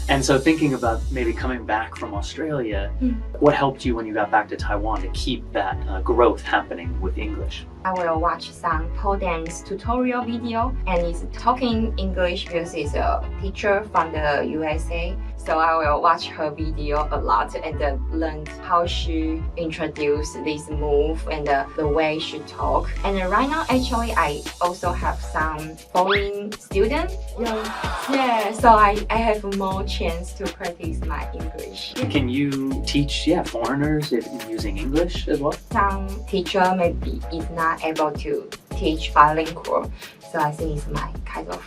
And so thinking about maybe coming back from Australia, what helped you when you got back to Taiwan to keep that growth happening with English? I will watch some pole dance tutorial video and it's talking English because it's a teacher from the USA. So I will watch her video a lot and learn how she introduced this move and the way she talk. And right now, actually, I also have some foreign students. Yeah, so I have more chance to practice my English. Can you teach, foreigners using English as well? Some teacher maybe is not able to teach bilingual. So I think it's my kind of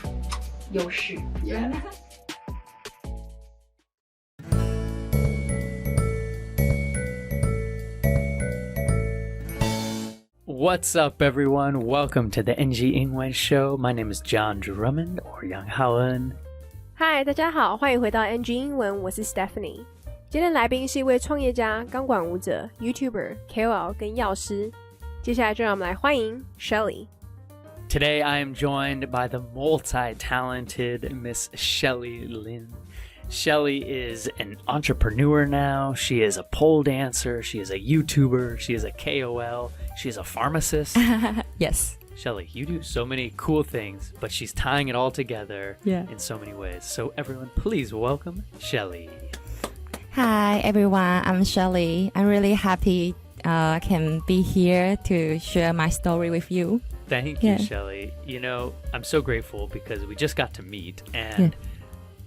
优势. Yeah. What's up, everyone? Welcome to the NG English Show. My name is John Drummond, or Yang Haoen. Hi, 大家好，欢迎回到 NG 英文，我是 Stephanie。今天来宾是一位创业家、钢管舞者、YouTuber、KOL 跟药师。接下来就让我们来欢迎 Shelly。Today I am joined by the multi-talented Miss Shelly Lin. Shelly is an entrepreneur now. She is a pole dancer. She is a YouTuber. She is a KOL. She is a pharmacist. Yes. Shelly, you do so many cool things, but she's tying it all together in so many ways. So everyone, please welcome Shelly. Hi, everyone. I'm Shelly. I'm really happy I can be here to share my story with you. Thank you, Shelly. You know, I'm so grateful because we just got to meet and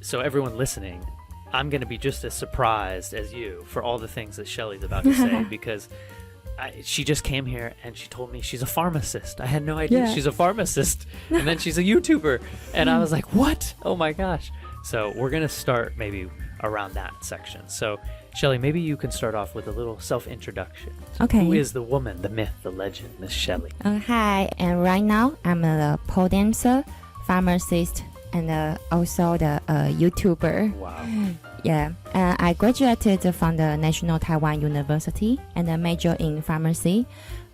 so everyone listening, I'm going to be just as surprised as you for all the things that Shelly's about to say because she just came here and she told me she's a pharmacist. I had no idea she's a pharmacist. And then she's a YouTuber. And I was like, what? Oh my gosh. So we're going to start maybe around that section. So Shelly, maybe you can start off with a little self-introduction. Okay. Who is the woman, the myth, the legend, Miss Shelly? Hi, and right now I'm a pole dancer, pharmacist, and also the YouTuber. Wow. Yeah, I graduated from the National Taiwan University and I major in pharmacy.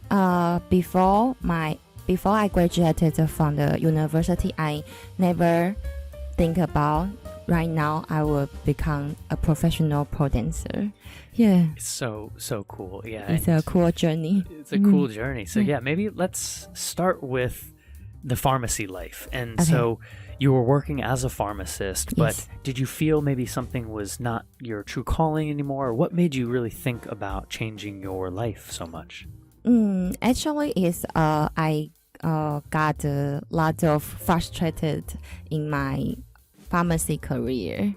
Before I graduated from the university, I never think about right now I will become a professional pole dancer. Yeah. It's so cool. Yeah. It's a cool journey. It's a cool journey. So maybe let's start with the pharmacy life. And so you were working as a pharmacist, but did you feel maybe something was not your true calling anymore? Or what made you really think about changing your life so much? Actually, I got a lot of frustrated in my pharmacy career.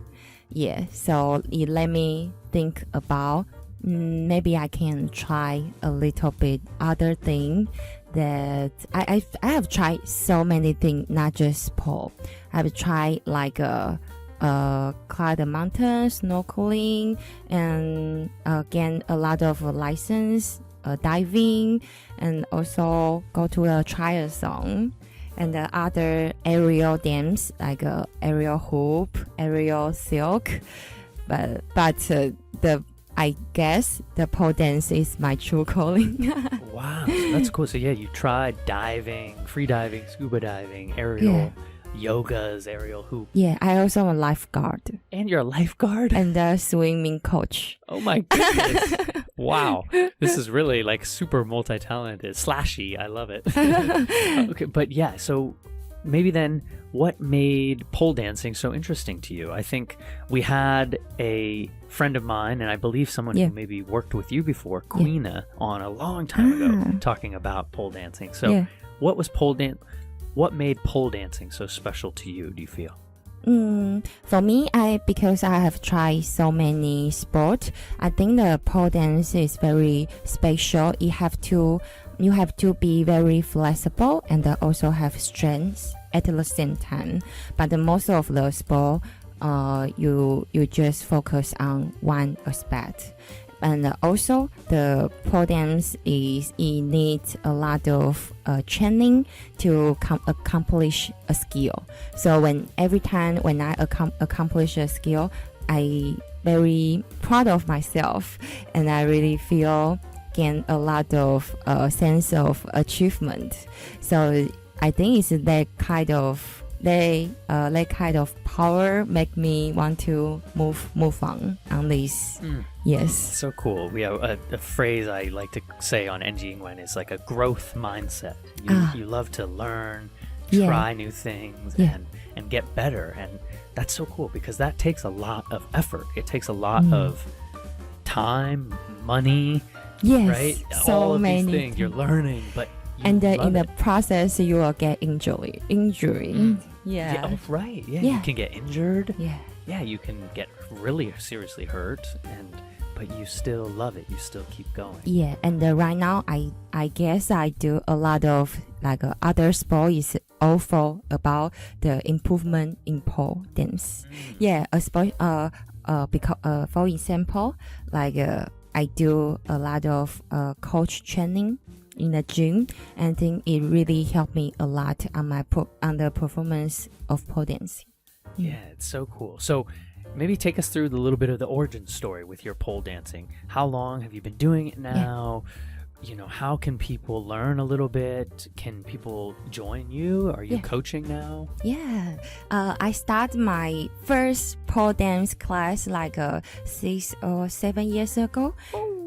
Yeah, so it let me think about maybe I can try a little bit other thing that I have tried so many things, not just pole. I've tried like climb the mountain, snorkeling, and gain a lot of license, diving, and also go to a triathlon and other aerial dance like aerial hoop, aerial silk. But I guess the pole dance is my true calling. Wow, so that's cool. So you tried diving, free diving, scuba diving, aerial yogas, aerial hoop. Yeah, I also am a lifeguard. And you're a lifeguard? And a swimming coach. Oh my goodness. Wow. This is really like super multi-talented, slashy. I love it. Okay, but so maybe then what made pole dancing so interesting to you? I think we had a friend of mine, and I believe someone who maybe worked with you before, Queena, on a long time ago, talking about pole dancing. So what made pole dancing so special to you, do you feel? For me, because I have tried so many sports, I think the pole dance is very special. You have to be very flexible and also have strength at the same time. But most of the sport, you just focus on one aspect. And also the pole dance it needs a lot of training to accomplish a skill. So every time when I accomplish a skill, I very proud of myself and I really gain a lot of sense of achievement. So I think it's that kind of they kind of power make me want to move on this. Yes. So cool. We have a phrase I like to say on NG 英文 is like a growth mindset. You love to learn, try new things, and get better. And that's so cool because that takes a lot of effort. It takes a lot of time, money, right? So all of many these things you're learning, but and in the it. process you will get injury. Yeah, oh, right. Yeah, you can get injured. Yeah, You can get really seriously hurt, but you still love it. You still keep going. Yeah, and right now I guess I do a lot of like other sport is also about the improvement in pole dance. Yeah, because for example, like I do a lot of coach training in the gym, and I think it really helped me a lot on the performance of pole dancing. Yeah, it's so cool. So maybe take us through the little bit of the origin story with your pole dancing. How long have you been doing it now? You know, how can people learn a little bit? Can people join you? Are you coaching now? Yeah, I started my first pole dance class like 6 or 7 years ago.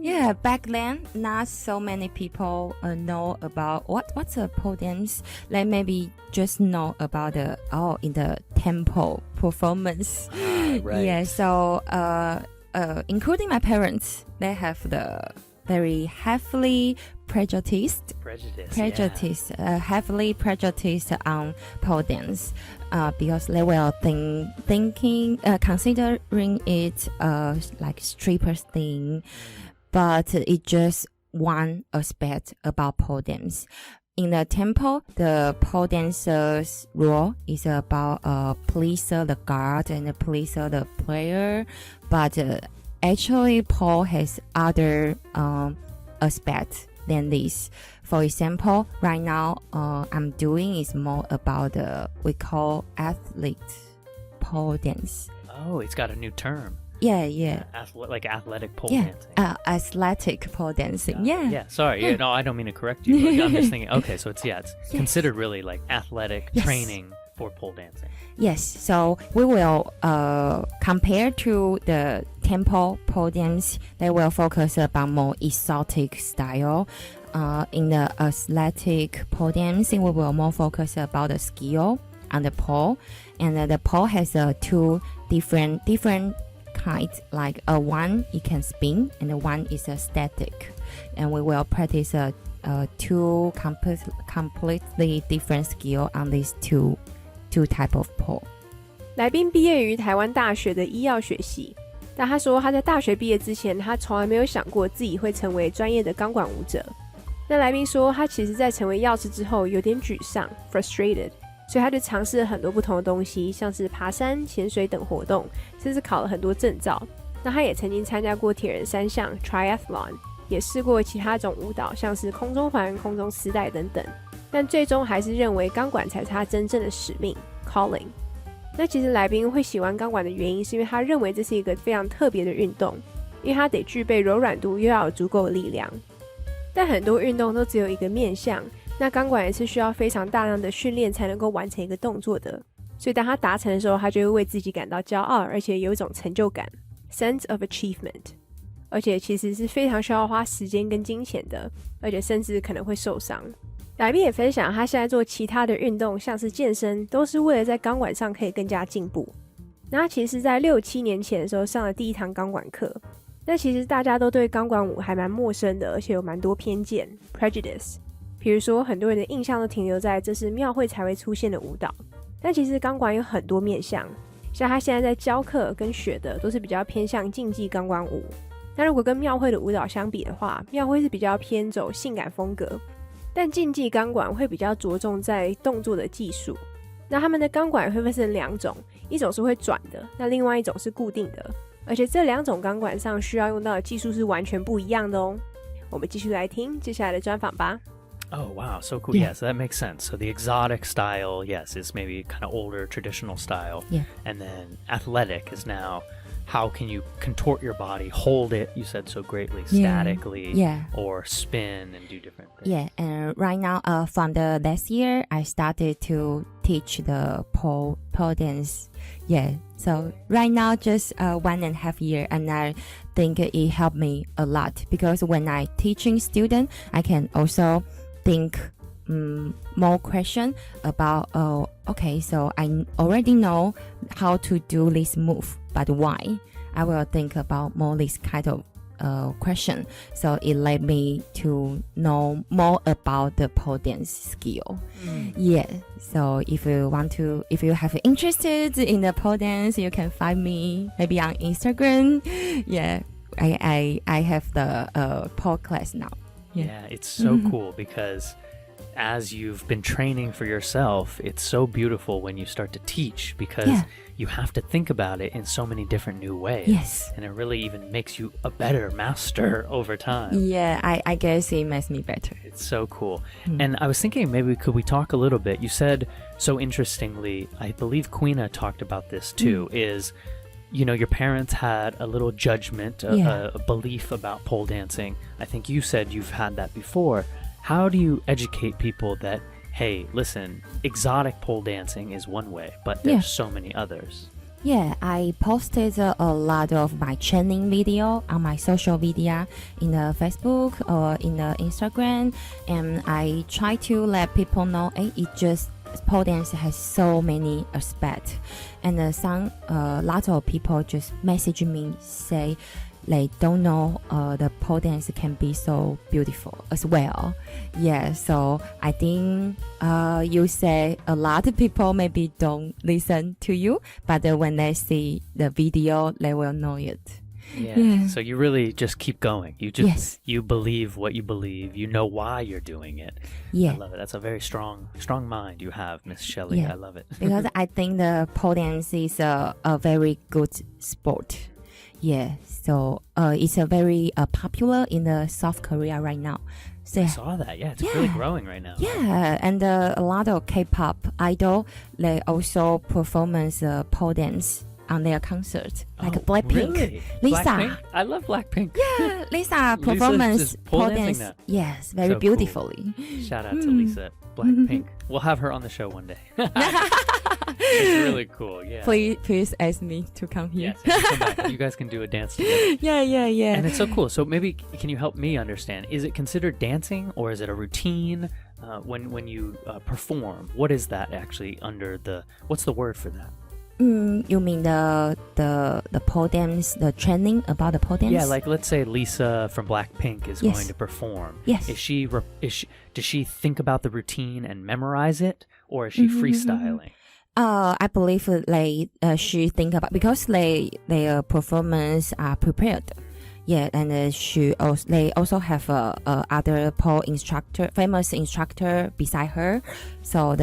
Yeah, back then, not so many people know about what's a pole dance. They maybe just know about in the tempo performance. Right. Yeah, so including my parents, they have the very heavily prejudiced, heavily prejudiced on pole dance, because they were considering it like strippers thing, but it's just one aspect about pole dance. In the tempo, the pole dancer's role is about please the guard and please the player, but actually pole has other aspects than this. For example, right now I'm doing is more about we call athlete pole dance. Oh, it's got a new term. Yeah. Like athletic pole dancing. Athletic pole dancing. Yeah. Sorry. No, I don't mean to correct you. But I'm just thinking. Okay, so it's considered really like athletic training for pole dancing. Yes. So we will compare to the tempo pole dance. They will focus about more exotic style. In the athletic pole dancing, we will more focus about the skill on the pole, and the pole has two different kinds. Like one it can spin, and the one is static. And we will practice two completely different skill on these two type of pole. 来宾毕业于台湾大学的医药学系，但他说他在大学毕业之前，他从来没有想过自己会成为专业的钢管舞者。那来宾说，他其实在成为药师之后有点沮丧 （frustrated）， 所以他就尝试了很多不同的东西，像是爬山、潜水等活动，甚至考了很多证照。那他也曾经参加过铁人三项 （triathlon）， 也试过其他种舞蹈，像是空中帆、空中丝带等等。但最终还是认为钢管才是他真正的使命 （calling）。那其实来宾会喜欢钢管的原因，是因为他认为这是一个非常特别的运动，因为它得具备柔软度，又要有足够的力量。但很多运动都只有一个面向，那钢管也是需要非常大量的训练才能够完成一个动作的。所以当他达成的时候，他就会为自己感到骄傲，而且有一种成就感 （sense of achievement）。而且其实是非常需要花时间跟金钱的，而且甚至可能会受伤。来宾也分享他现在做其他的运动，像是健身，都是为了在钢管上可以更加进步。那他其实在6、7年前的时候上了第一堂钢管课，但其实大家都对钢管舞还蛮陌生的，而且有蛮多偏见 prejudice。比如说很多人的印象都停留在这是庙会才会出现的舞蹈，但其实钢管有很多面向，像他现在在教课跟学的都是比较偏向竞技钢管舞。那如果跟庙会的舞蹈相比的话，庙会是比较偏走性感风格，但竞技钢管会比较着重在动作的技术。那他们的钢管会分成2种，一种是会转的，那另外一种是固定的，而且这2种钢管上需要用到的技术是完全不一样的哦。我们继续来听接下来的专访吧。Oh, wow. So cool. Yeah, so that makes sense. So the exotic style, yes, is maybe kind of older, traditional style. Yeah. And then athletic is now how can you contort your body, hold it, you said so greatly, statically, or spin and do different things. Yeah, and right now, from the last year, I started to teach the pole dance. Yeah, so right now, just 1.5 years, and I think it helped me a lot because when I teaching students, I can also think more question about, okay, so I already know how to do this move, but why? I will think about more this kind of question. So it led me to know more about the pole dance skill. Yeah. So if you have interested in the pole dance, you can find me maybe on Instagram. Yeah. I have the pole class now. Yeah, it's so cool because as you've been training for yourself, it's so beautiful when you start to teach because you have to think about it in so many different new ways. Yes. And it really even makes you a better master over time. Yeah, I guess it makes me better. It's so cool. And I was thinking maybe could we talk a little bit? You said so interestingly, I believe Queena talked about this too, is you know, your parents had a little judgment, a belief about pole dancing. I think you said you've had that before. How do you educate people that, hey, listen, exotic pole dancing is one way, but there's so many others? Yeah, I posted a lot of my training video on my social media in the Facebook or in the Instagram, and I try to let people know, pole dance has so many aspects, and lots of people just message me say they don't know the pole dance can be so beautiful as well. Yeah, so I think you say a lot of people maybe don't listen to you, but when they see the video, they will know it. Yeah. So you really just keep going. You just you believe what you believe. You know why you're doing it. Yeah. I love it. That's a very strong mind you have, Miss Shelly. Yeah. I love it. Because I think the pole dance is a very good sport. Yeah. So it's a very popular in the South Korea right now. So, I saw that. Yeah, it's really growing right now. Yeah, and a lot of K-pop idol, they also performance pole dance on their concert, like Blackpink. Really? Lisa. Blackpink? I love Blackpink. Yeah, Lisa performance pole dance. That. Yes, very so beautifully. Cool. Shout out to Lisa. Blackpink. We'll have her on the show one day. It's really cool. Yeah. Please ask me to come here. Yes, come back. You guys can do a dance together. Yeah. And it's so cool. So maybe can you help me understand? Is it considered dancing or is it a routine? When you perform, what is that actually under the? What's the word for that? You mean the pole dance, the training about the pole dance? Yeah, like let's say Lisa from Blackpink is going to perform. Yes. Does she think about the routine and memorize it, or is she freestyling? I believe she think about because their performance are prepared. Yeah, and they also have other pole instructor, famous instructor beside her, so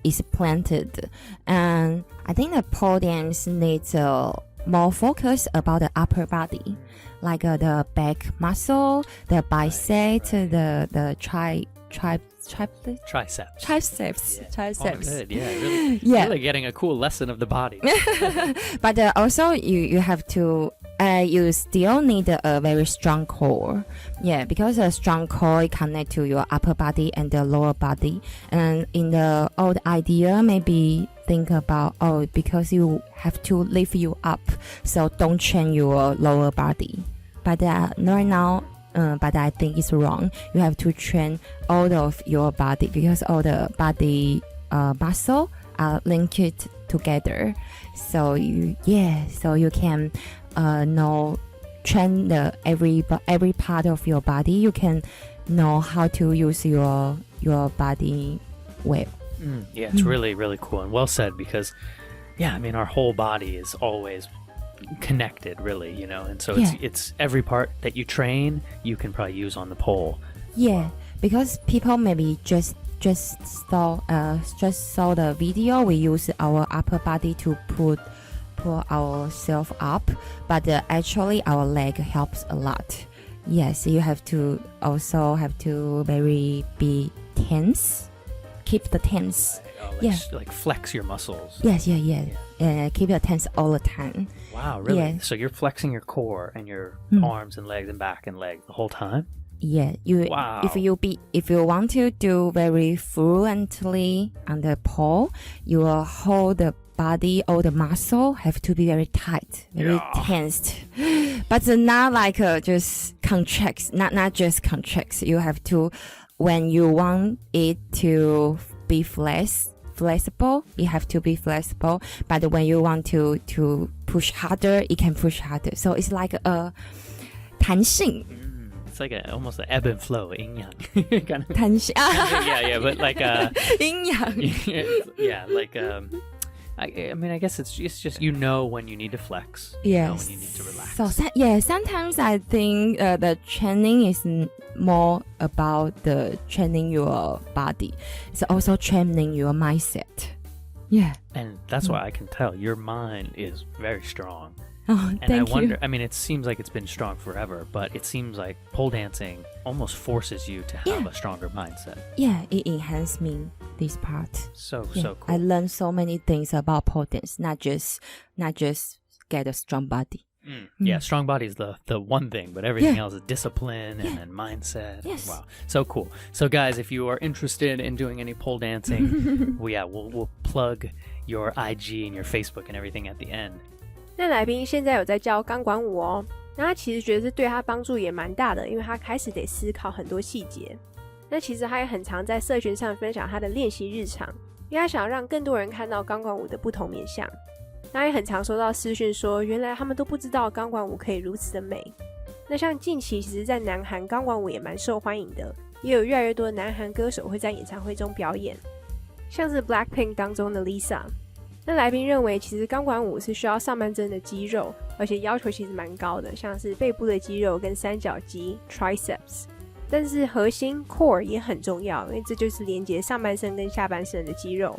it's planted. And I think the pole dance needs more focus about the upper body, like the back muscle, the bicep, the triceps. Oh, good. Yeah, really getting a cool lesson of the body. But also you have to. You still need a very strong core. Yeah, because a strong core connect to your upper body and the lower body. And in the old idea, maybe think about, because you have to lift you up, so don't train your lower body. But right now, but I think it's wrong. You have to train all of your body because all the body muscle are linked together. So you can train every part of your body. You can know how to use your body well. Yeah, it's really, really cool and well said because, I mean, our whole body is always connected, really, you know, and so it's every part that you train, you can probably use on the pole. Yeah, because people maybe just saw the video. We use our upper body to pull ourselves up, but actually our leg helps a lot. Yes, you have to very be tense. Keep the tense. Like flex your muscles. Yes, keep it tense all the time. Wow, really? Yeah. So you're flexing your core and your arms and legs and back and legs the whole time? Yeah, Wow. If you want to do very fluently on the pole, you will hold the body, all the muscle have to be very tight, very tensed. But not like just contracts, not just contracts. You have to, when you want it to be flexible, you have to be flexible. But when you want to push harder, it can push harder. So it's like a 弹性. It's like almost an ebb and flow, yin yang. Kind of. 弹性. yeah, but like 阴阳. yeah, like I mean, I guess it's just when you need to flex, Yes. when you need to relax. So sometimes I think the training is more about the training your body. It's also training your mindset. Yeah. And that's why I can tell your mind is very strong. Oh, And thank I wonder, you. I mean, it seems like it's been strong forever, but it seems like pole dancing almost forces you to have a stronger mindset. Yeah, it enhanced me this part. So Yeah. cool. I learned so many things about pole dance, not just get a strong body. Yeah, strong body is the one thing, but everything else is discipline and then mindset. Yes. Wow, so cool. So guys, if you are interested in doing any pole dancing, we'll plug your IG and your Facebook and everything at the end. 那来宾现在有在教钢管舞哦，那他其实觉得这对他帮助也蛮大的，因为他开始得思考很多细节。那其实他也很常在社群上分享他的练习日常，因为他想要让更多人看到钢管舞的不同面向。他也很常收到私讯说，原来他们都不知道钢管舞可以如此的美。那像近期其实在南韩钢管舞也蛮受欢迎的，也有越来越多的南韩歌手会在演唱会中表演，像是 Blackpink 当中的 Lisa。那来宾认为其实钢管舞是需要上半身的肌肉，而且要求其实蛮高的，像是背部的肌肉跟三角肌 triceps， 但是核心 core 也很重要，因为这就是连接上半身跟下半身的肌肉。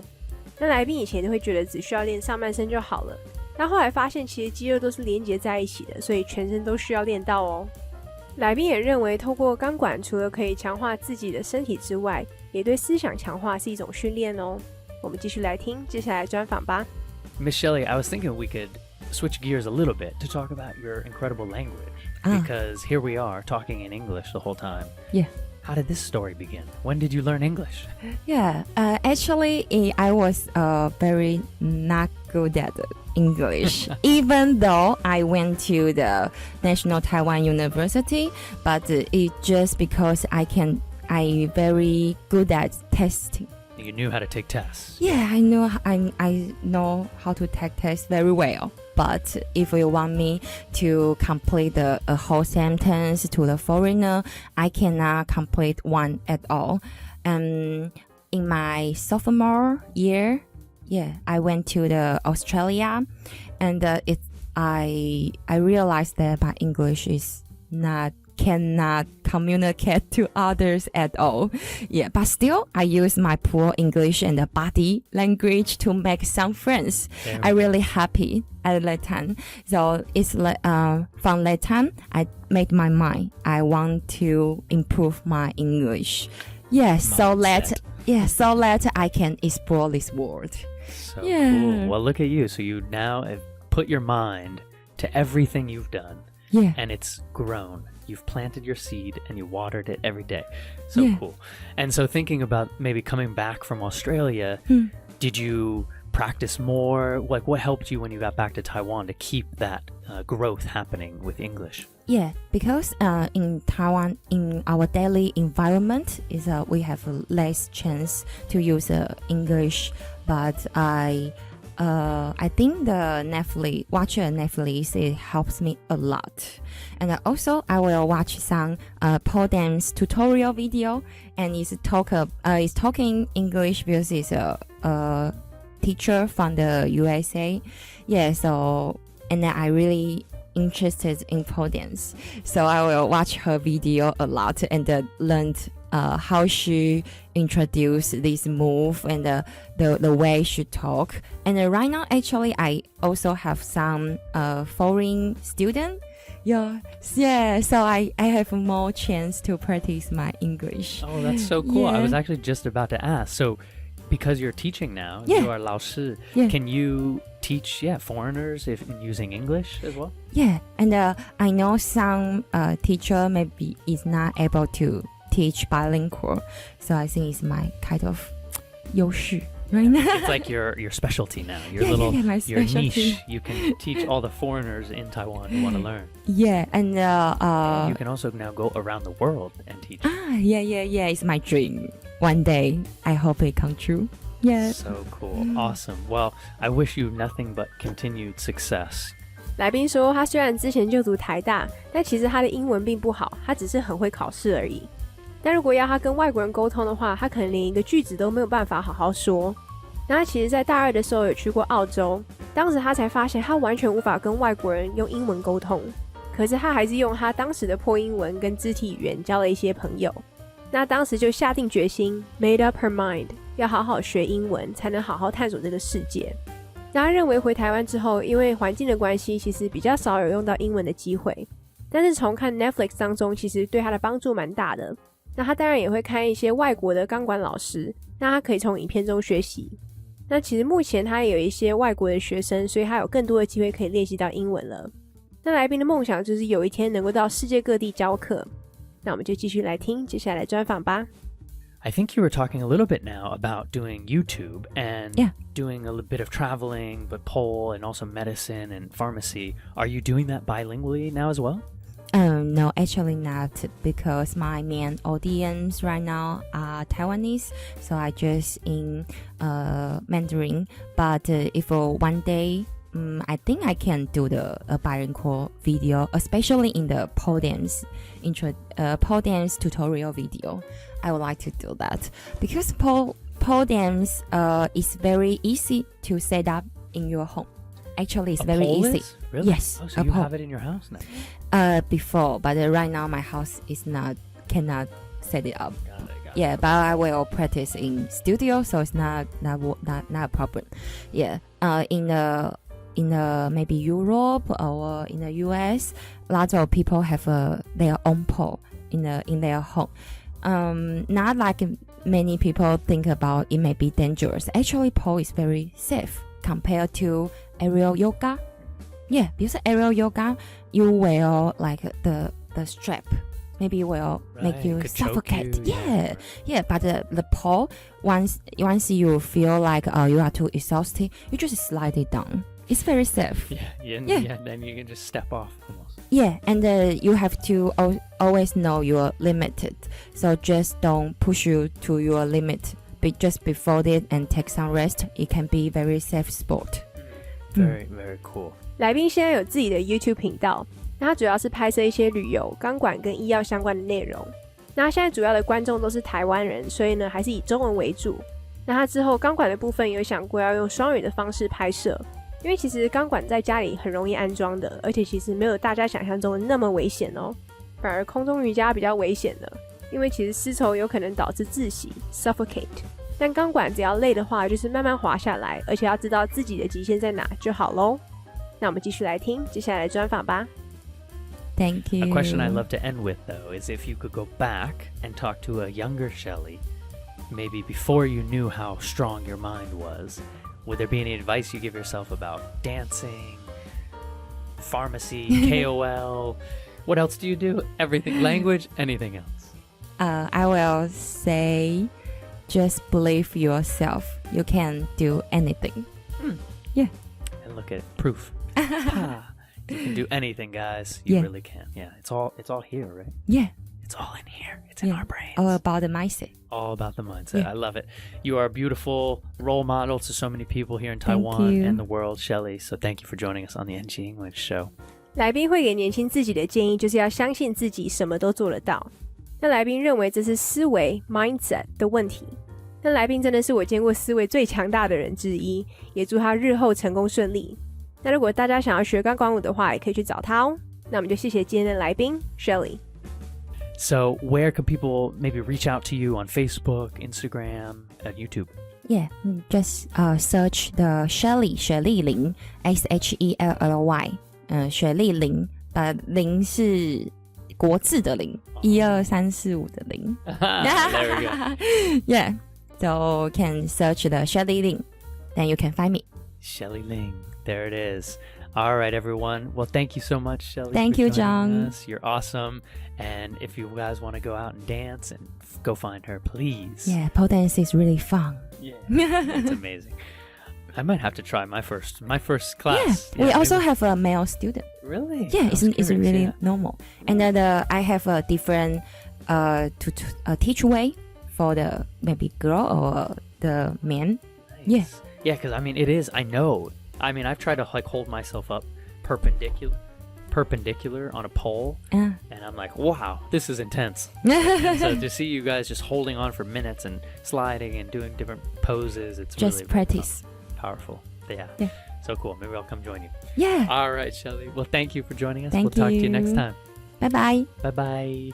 那来宾以前会觉得只需要练上半身就好了，但后来发现其实肌肉都是连接在一起的，所以全身都需要练到哦。来宾也认为透过钢管除了可以强化自己的身体之外，也对思想强化是一种训练哦。我们继续来听接下来的专访吧。Miss Shelly, I was thinking we could switch gears a little bit to talk about your incredible language. Because here we are talking in English the whole time. Yeah. How did this story begin? When did you learn English? Yeah, actually, I was very not good at English, even though I went to the National Taiwan University. But it's just because I very good at testing. You knew how to take tests. Yeah, I know how to take tests very well. But if you want me to complete a whole sentence to the foreigner, I cannot complete one at all. In my sophomore year, I went to Australia, and I realized that my English is cannot communicate to others at all. Yeah, but still, I use my poor English and the body language to make some friends. I'm really happy at that time. So it's from that time, I made my mind. I want to improve my English. Yes, so that I can explore this world. So cool. Well, look at you. So you now have put your mind to everything you've done. Yeah. And it's grown. You've planted your seed and you watered it every day. So cool. And so thinking about maybe coming back from Australia, did you practice more? Like what helped you when you got back to Taiwan to keep that growth happening with English? Yeah, because in Taiwan, in our daily environment, we have less chance to use English. But I think the Netflix, it helps me a lot. And also, I will watch some pole dance tutorial video, and it's talking English because it's a teacher from the USA. Yeah, so and I really interested in pole dance, so I will watch her video a lot and learned how she introduced this move and the way she talk. And right now, actually, I also have some foreign student. Yeah, so I have more chance to practice my English. Oh, that's so cool. Yeah. I was actually just about to ask. So because you're teaching now, Yeah. you are 老师. Yeah. Can you teach foreigners if using English as well? Yeah, and I know some teacher maybe is not able to teach bilingual, so I think it's my kind of 优势 right now. It's like your specialty now. Your my your specialty. niche. You can teach all the foreigners in Taiwan who want to learn. Yeah, and You can also now go around the world and teach. yeah, it's my dream. One day, I hope it come true. Yeah. So cool. Awesome. Well, I wish you nothing but continued success. 来宾说，他虽然之前就读台大，但其实他的英文并不好，他只是很会考试而已。但如果要他跟外国人沟通的话，他可能连一个句子都没有办法好好说。那他其实在大二的时候有去过澳洲，当时他才发现他完全无法跟外国人用英文沟通，可是他还是用他当时的破英文跟肢体语言交了一些朋友。那当时就下定决心 made up her mind 要好好学英文，才能好好探索这个世界。那他认为回台湾之后，因为环境的关系，其实比较少有用到英文的机会，但是从看 Netflix 当中，其实对他的帮助蛮大的。那他当然也会看一些外国的钢管老师，那他可以从影片中学习。那其实目前他也有一些外国的学生，所以他有更多的机会可以练习到英文了。那来宾的梦想就是有一天能够到世界各地教课。那我们就继续来听接下来的专访吧。I think you were talking a little bit now about doing YouTube and doing a little bit of traveling, but pole and also medicine and pharmacy. Are you doing that bilingually now as well? No, actually not, because my main audience right now are Taiwanese, so I just in Mandarin. But if one day, I think I can do the bilingual video, especially in the pole dance tutorial video. I would like to do that because pole dance is very easy to set up in your home. Actually, it's very easy. Really? Yes. Oh, so you have it in your house now? Before, but right now my house cannot set it up. Got it. Yeah, but I will practice in studio, so it's not a problem. Yeah. In the maybe Europe or in the US, lots of people have their own pole in their home. Not like many people think about it may be dangerous. Actually, pole is very safe compared to aerial yoga. Yeah, because aerial yoga, you will like the strap. Maybe will make you suffocate. Yeah. But the pole, once you feel like you are too exhausted, you just slide it down. It's very safe. Yeah. Then you can just step off almost. Yeah, and you have to always know you're limited. So just don't push you to your limit. But just before it and take some rest. It can be very safe sport. Very, very cool. 来宾现在有自己的 YouTube 频道，那他主要是拍摄一些旅游、钢管跟医药相关的内容。那他现在主要的观众都是台湾人，所以呢还是以中文为主。那他之后钢管的部分有想过要用双语的方式拍摄。因为其实钢管在家里很容易安装的，而且其实没有大家想象中的那么危险哦，反而空中瑜伽比较危险的，因为其实丝绸有可能导致窒息 suffocate， 但钢管只要累的话就是慢慢滑下来，而且要知道自己的极限在哪就好咯。那我们继续来听接下来的专访吧。Thank you. A question I love to end with though is if you could go back and talk to a younger Shelly, maybe before you knew how strong your mind was,Would there be any advice you give yourself about dancing, pharmacy, KOL? What else do you do? Everything, language, anything else? I will say, just believe yourself. You can do anything. Yeah. And look at it, proof. You can do anything, guys. You really can. Yeah, it's all here, right? Yeah. It's all in here. It's in our brains. All about the mindset. All about the mindset. Yeah. I love it. You are a beautiful role model to so many people here in Taiwan and the world, Shelly. So thank you for joining us on the NG English Show. 来宾会给年轻自己的建议就是要相信自己什么都做得到。那来宾认为这是思维 mindset 的问题。那来宾真的是我见过思维最强大的人之一，也祝他日后成功顺利。那如果大家想要学钢管舞的话，也可以去找他哦。那我们就谢谢今天的来宾 Shelly。So where can people maybe reach out to you on Facebook, Instagram, and YouTube? Yeah, just search the Shelly 雪莉零 SHELLY 雪莉零，零是国字的零，1 2 3 4 5的零。There we go. Yeah, So can search the Shelly Ling, then you can find me. Shelly Ling, there it is. All right, everyone. Well, thank you so much, Shelly. Thank you, John. You're awesome. And if you guys want to go out and dance and go find her, please. Yeah, pole dance is really fun. Yeah, it's amazing. I might have to try my first class. Yeah, we also maybe. have a male student. Really? Yeah, it's really yeah. normal. And then I have a different teach way for the maybe girl or the man. Nice. Yeah. Yeah, because I mean, it is. I know. I mean, I've tried to like hold myself up perpendicular on a pole, and I'm like, wow, this is intense. So to see you guys just holding on for minutes and sliding and doing different poses, it's just really practice. Powerful. Yeah. So cool. Maybe I'll come join you. Yeah. All right, Shelly. Well, thank you for joining us. Thank we'll talk to you you. next time. Bye bye. Bye bye.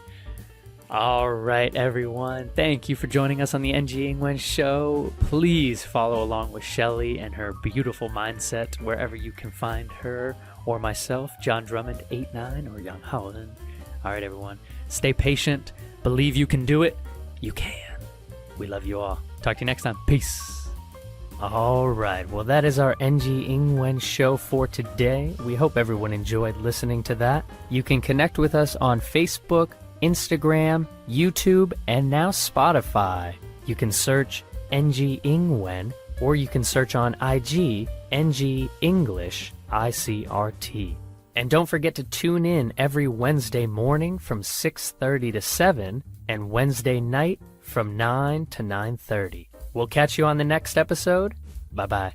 All right, everyone. Thank you for joining us on the NG English show. Please follow along with Shelly and her beautiful mindset wherever you can find her or myself, John Drummond 89 or Young Holland. All right, everyone. Stay patient. Believe you can do it. You can. We love you all. Talk to you next time. Peace. All right. Well, that is our NG Ingwen show for today. We hope everyone enjoyed listening to that. You can connect with us on Facebook, Instagram, YouTube, and now Spotify. You can search NG Ingwen, or you can search on IG NG English ICRT. And don't forget to tune in every Wednesday morning from 6:30 to 7 and Wednesday night from 9 to 9:30. We'll catch you on the next episode. Bye-bye.